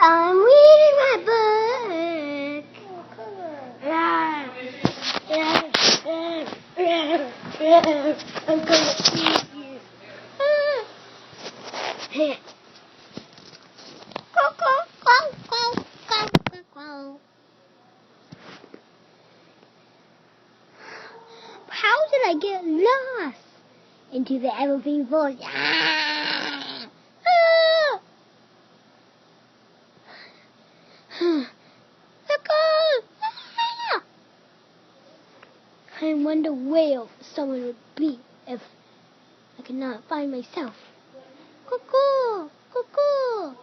I'm reading my book. I'm gonna eat you. How did I get lost into the evergreen forest? I wonder where someone would be if I could not find myself. Cuckoo! Cuckoo!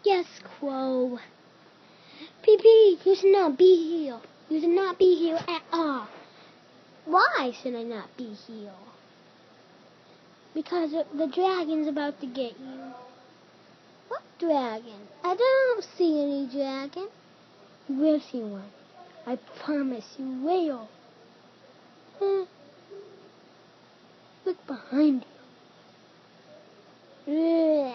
Yes, Crow. Pee-pee, you should not be here. You should not be here at all. Why should I not be here? Because the dragon's about to get you. What dragon? I don't see any dragon. You will see one. I promise you will. Look behind you.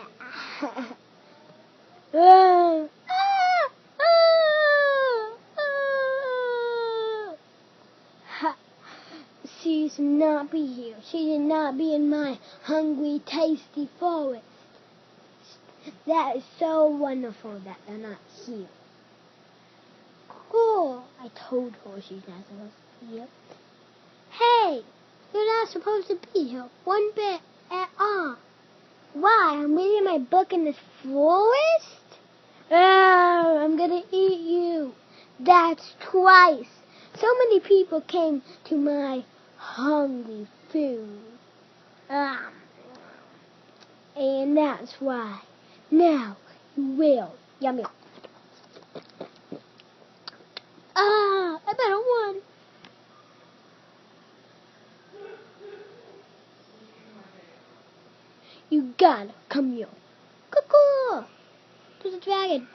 She should not be here. She should not be in my hungry, tasty forest. That is so wonderful that they're not here. Cool. I told her she's not supposed to be here. Hey, you're not supposed to be here one bit at all. Why? I'm reading my book in this forest? Oh, I'm gonna eat you. That's twice. So many people came to my hungry food. And that's why. Now you will. Yummy. I better run. You gotta come here. Cuckoo! There's a dragon.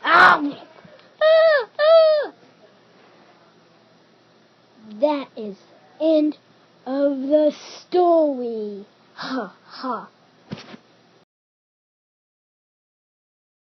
That is the end of the story. Ha ha.